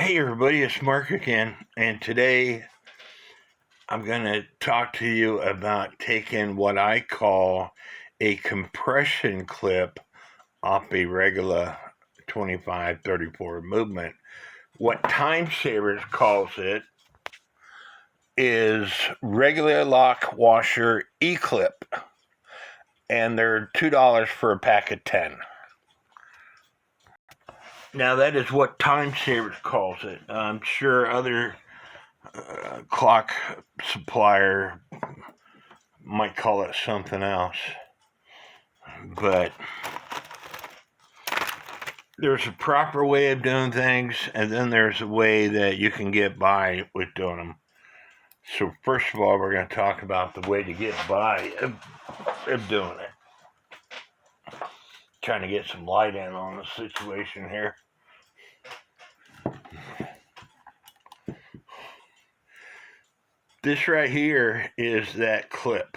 Hey everybody, it's Mark again, and today I'm going to talk to you about taking what I call a compression clip off a Regula 2534 movement. What Timesavers calls it is Regular Lock Washer E-Clip, and they're $2 for a pack of 10. Now that is what Timesavers calls it. I'm sure other clock supplier might call it something else, but there's a proper way of doing things, and then there's a way that you can get by with doing them. So first of all, we're going to talk about the way to get by of doing it. Trying to get some light in on the situation here. This right here is that clip.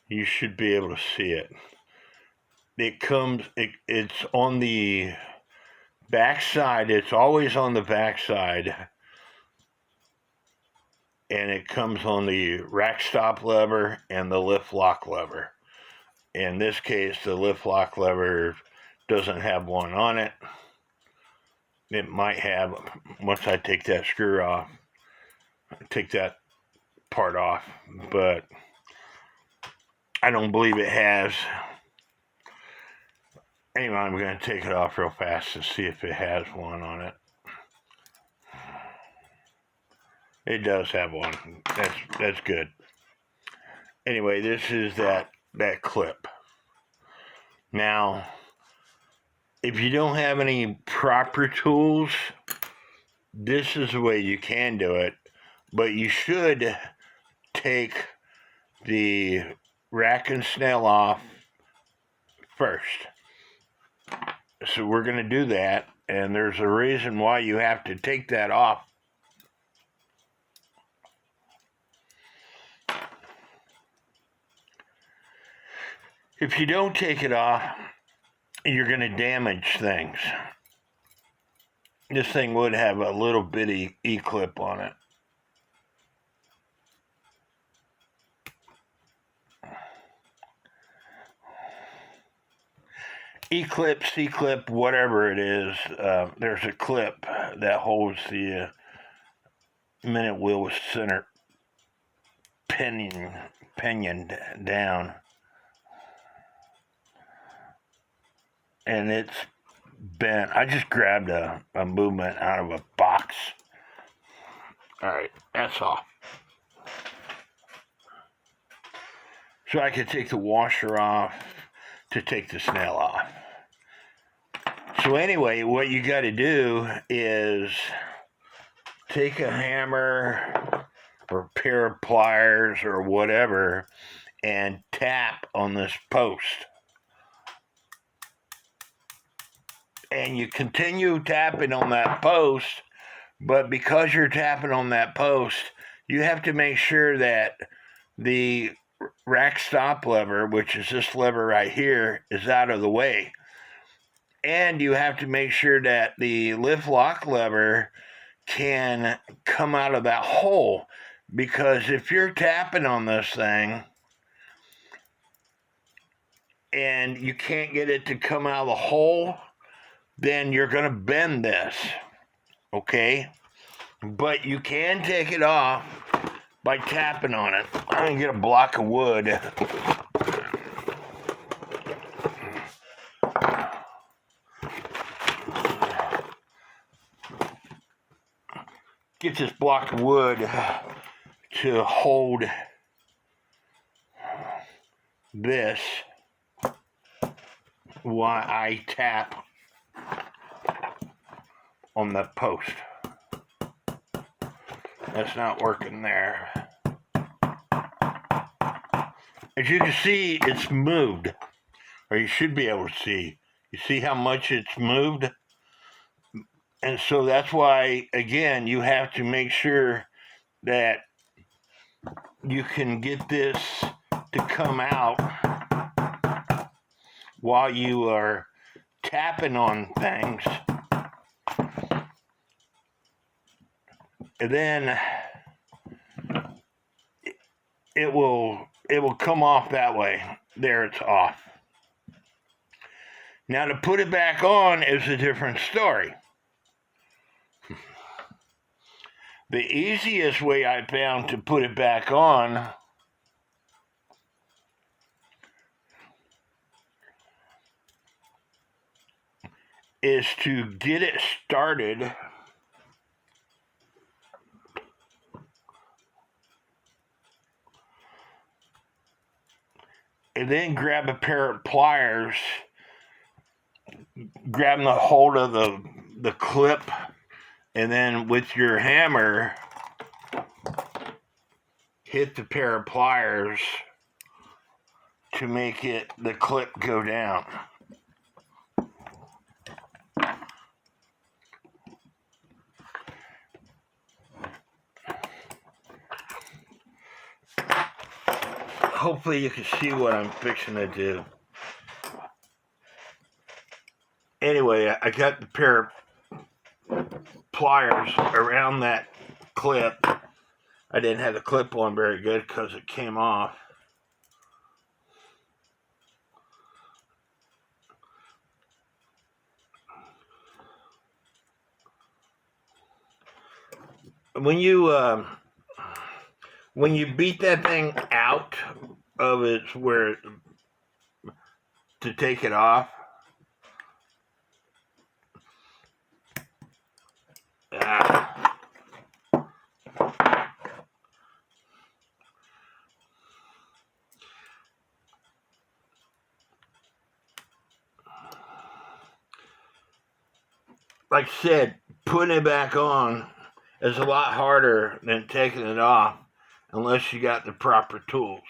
You should be able to see it. It's on the back side. It's always on the back side. And it comes on the rack stop lever and the lift lock lever. In this case, the lift lock lever doesn't have one on it. It might have, once I take that screw off, take that part off, but I don't believe it has. Anyway, I'm going to take it off real fast to see if it has one on it. It does have one. That's good. Anyway, this is that clip. Now, if you don't have any proper tools, this is the way you can do it, but you should take the rack and snail off first. So we're going to do that, and there's a reason why you have to take that off. If you don't take it off, you're going to damage things. This thing would have a little bitty E-clip on it. E-clip, C-clip, whatever it is, there's a clip that holds the minute wheel with center pinioned down. And it's bent. I just grabbed a movement out of a box. Alright, that's off. So I could take the washer off to take the snail off. So anyway, what you got to do is take a hammer or a pair of pliers or whatever and tap on this post. And you continue tapping on that post, but because you're tapping on that post, you have to make sure that the rack stop lever, which is this lever right here, is out of the way. And you have to make sure that the lift lock lever can come out of that hole, because if you're tapping on this thing and you can't get it to come out of the hole, then you're going to bend this, okay? But you can take it off by tapping on it. I'm going to get a block of wood. Get this block of wood to hold this while I tap on the post. That's not working there. As you can see, it's moved, or you should be able to see. You see how much it's moved? And so that's why, again, you have to make sure that you can get this to come out while you are tapping on things, and then it will come off that way. There, it's off. Now to put it back on is a different story. The easiest way I found to put it back on is to get it started and then grab a pair of pliers, grab the hold of the clip, and then with your hammer hit the pair of pliers to make the clip go down. Hopefully you can see what I'm fixing to do. Anyway, I got the pair of pliers around that clip. I didn't have the clip on very good because it came off. When you beat that thing out of its where to take it off, like I said, putting it back on is a lot harder than taking it off unless you got the proper tools.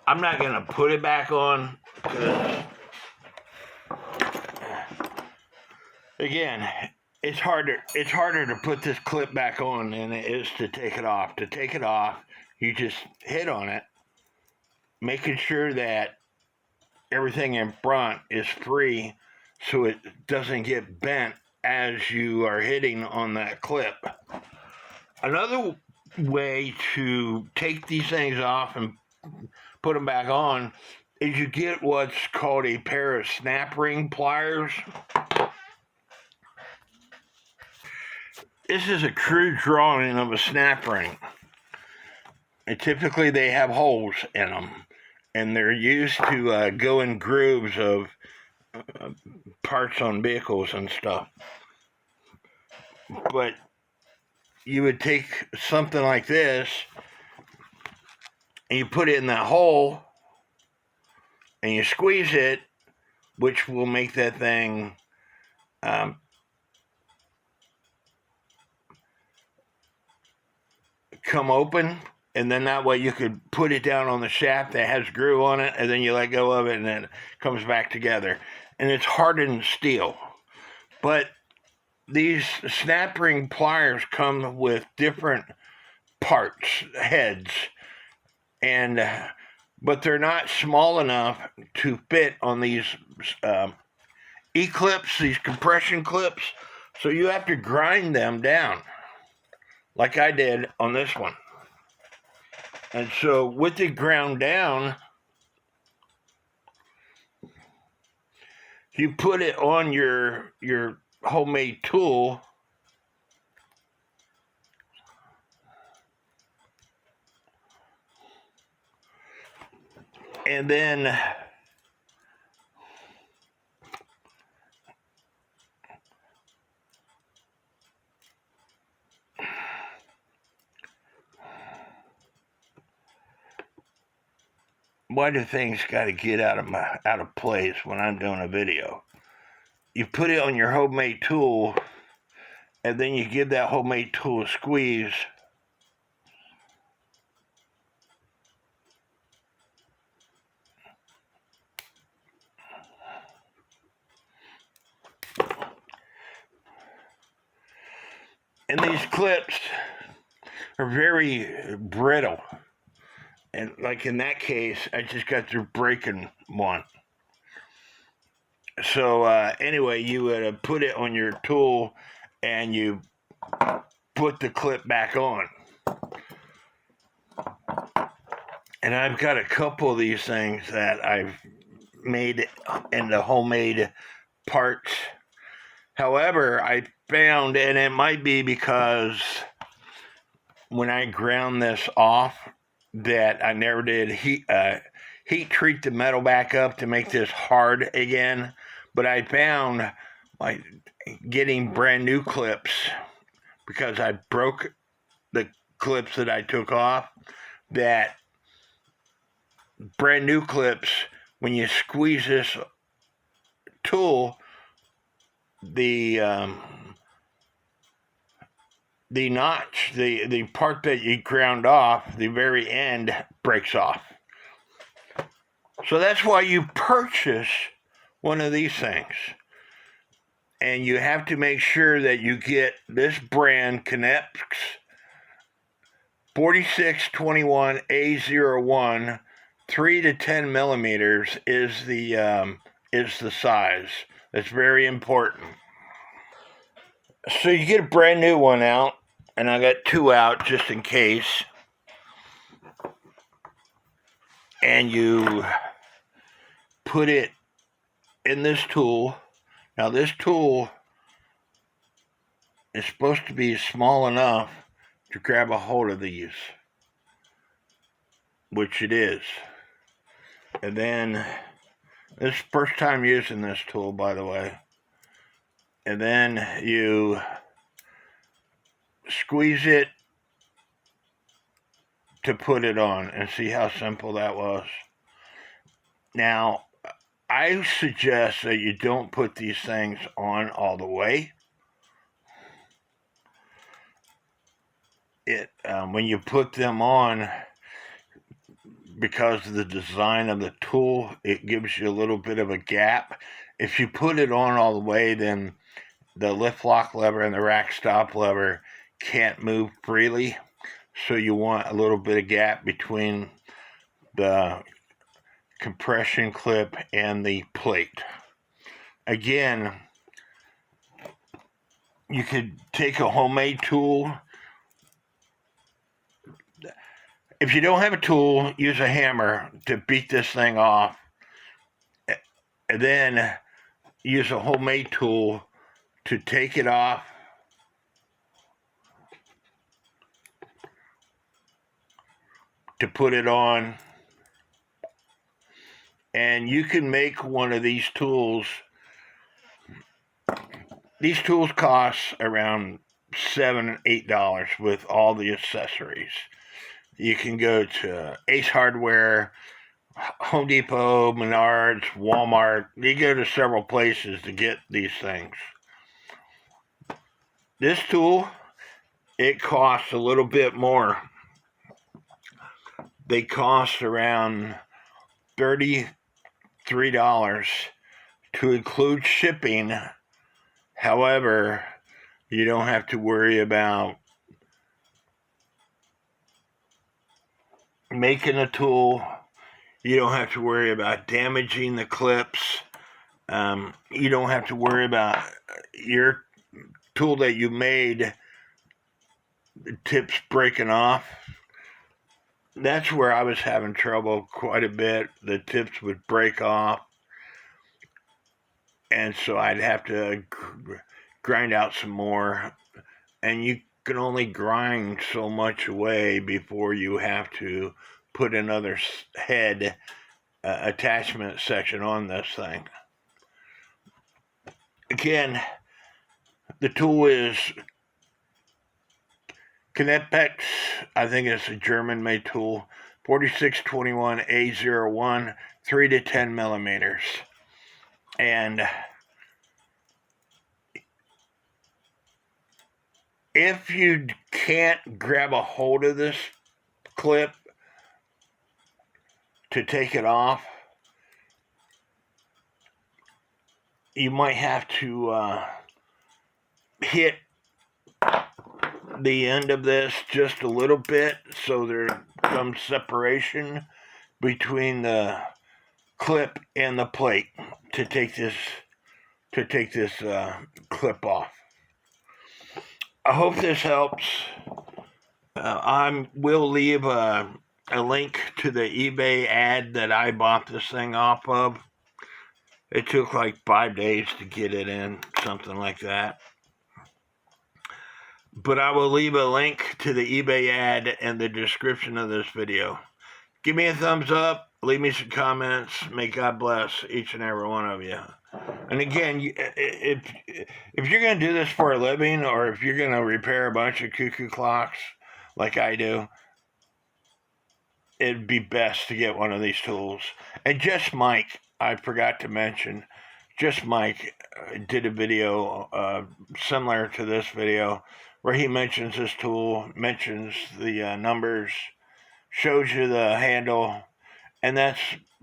I'm not going to put it back on because, again, it's harder to put this clip back on than it is to take it off. To take it off, you just hit on it, making sure that everything in front is free so it doesn't get bent as you are hitting on that clip. Another way to take these things off and put them back on is you get what's called a pair of snap ring pliers. This is a crude drawing of a snap ring. And typically they have holes in them, and they're used to go in grooves of parts on vehicles and stuff. But you would take something like this and you put it in that hole and you squeeze it, which will make that thing come open, and then that way you could put it down on the shaft that has groove on it, and then you let go of it and then it comes back together. And it's hardened steel. But these snap ring pliers come with different parts, heads, and but they're not small enough to fit on these E-clips, these compression clips, so you have to grind them down like I did on this one. And so with it ground down, you put it on your homemade tool, and then why do things got to get out of place when I'm doing a video? You put it on your homemade tool, and then you give that homemade tool a squeeze. And these clips are very brittle. And like in that case, I just got through breaking one. So anyway, you would put it on your tool and you put the clip back on. And I've got a couple of these things that I've made into homemade parts. However, I found, and it might be because when I ground this off, that I never did heat treat the metal back up to make this hard again. But I found, like, getting brand new clips, because I broke the clips that I took off, that brand new clips, when you squeeze this tool, the notch, the part that you ground off, the very end breaks off. So that's why you purchase one of these things. And you have to make sure that you get this brand, Knipex 4621A01, 3 to 10 millimeters is the size. That's very important. So you get a brand new one out, and I got two out just in case. And you put it in this tool. Now this tool is supposed to be small enough to grab a hold of these, which it is. And then, this is first time using this tool, by the way. And then you squeeze it to put it on, and see how simple that was. Now, I suggest that you don't put these things on all the way. When you put them on, because of the design of the tool, it gives you a little bit of a gap. If you put it on all the way, then the lift lock lever and the rack stop lever can't move freely. So you want a little bit of gap between the compression clip and the plate. Again, you could take a homemade tool. If you don't have a tool, use a hammer to beat this thing off. And then use a homemade tool to take it off. To put it on. And you can make one of these tools. These tools cost around $7, $8 with all the accessories. You can go to Ace Hardware, Home Depot, Menards, Walmart. You go to several places to get these things. This tool, it costs a little bit more. They cost around $33 to include shipping. However, you don't have to worry about making a tool. You don't have to worry about damaging the clips. You don't have to worry about your tool that you made, the tips breaking off. That's where I was having trouble quite a bit. The tips would break off. And so I'd have to grind out some more. And you can only grind so much away before you have to put another head attachment section on this thing. Again, the tool is Knipex. I think it's a German-made tool. 4621A01, 3 to 10 millimeters. And if you can't grab a hold of this clip to take it off, you might have to hit the end of this just a little bit so there comes separation between the clip and the plate to take this clip off. I hope this helps. I will leave a link to the eBay ad that I bought this thing off of. It took like 5 days to get it in, something like that. But I will leave a link to the eBay ad in the description of this video. Give me a thumbs up, leave me some comments. May God bless each and every one of you. And again, if you're going to do this for a living, or if you're going to repair a bunch of Cuckoo clocks like I do, it'd be best to get one of these tools. And Just Mike, I forgot to mention, Just Mike did a video similar to this video where he mentions this tool, mentions the numbers, shows you the handle, and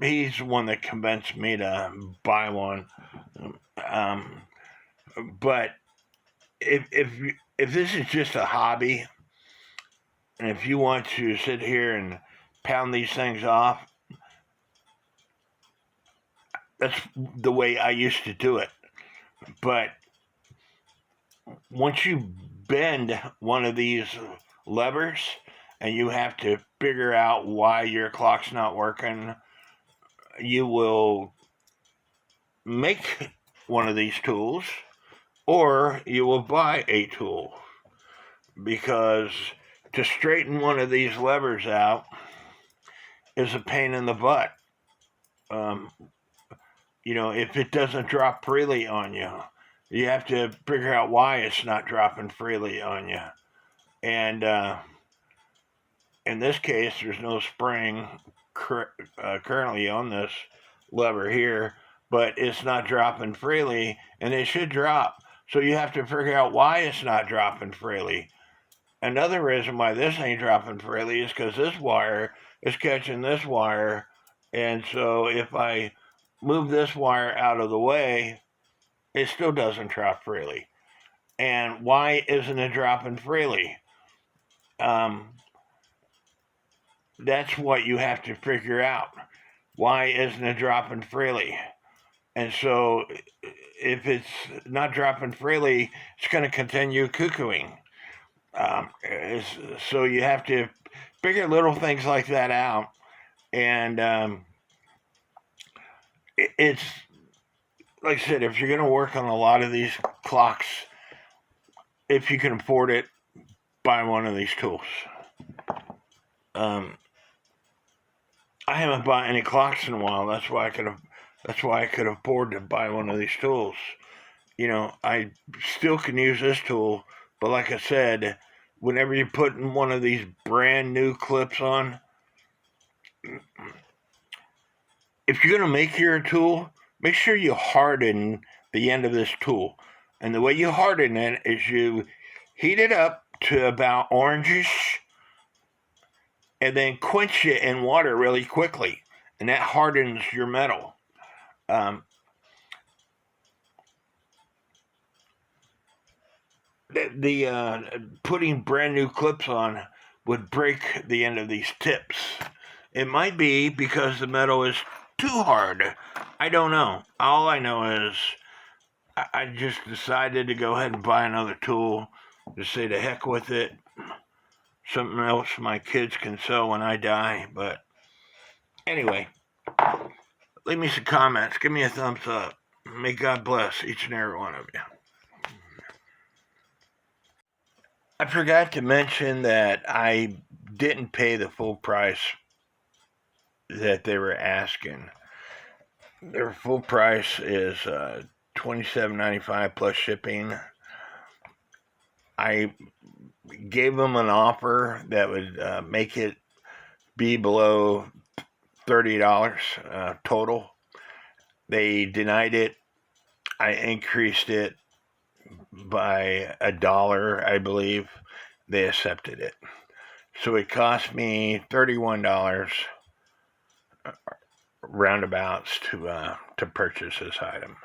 he's the one that convinced me to buy one. But if this is just a hobby, and if you want to sit here and pound these things off, that's the way I used to do it. But once you bend one of these levers and you have to figure out why your clock's not working, you will make one of these tools, or you will buy a tool, because to straighten one of these levers out is a pain in the butt. If it doesn't drop freely on you, you have to figure out why it's not dropping freely on you. And in this case, there's no spring currently on this lever here, but it's not dropping freely, and it should drop. So you have to figure out why it's not dropping freely. Another reason why this ain't dropping freely is because this wire is catching this wire, and so if I move this wire out of the way, it still doesn't drop freely. And why isn't it dropping freely? That's what you have to figure out. Why isn't it dropping freely? And so if it's not dropping freely, it's going to continue cuckooing. So you have to figure little things like that out. And it's, like I said, if you're going to work on a lot of these clocks, if you can afford it, buy one of these tools. I haven't bought any clocks in a while. That's why I could afford to buy one of these tools. I still can use this tool, but like I said, whenever you're putting one of these brand new clips on, if you're going to make your tool, make sure you harden the end of this tool. And the way you harden it is you heat it up to about orangish, and then quench it in water really quickly, and that hardens your metal. Putting brand new clips on would break the end of these tips. It might be because the metal is too hard. I don't know. All I know is I just decided to go ahead and buy another tool, to say to heck with it. Something else my kids can sew when I die. But anyway, leave me some comments. Give me a thumbs up. May God bless each and every one of you. I forgot to mention that I didn't pay the full price that they were asking. Their full price is $27.95 plus shipping. I gave them an offer that would make it be below $30 total. They denied it. I increased it by $1, I believe. They accepted it. So it cost me $31 roundabouts to purchase this item.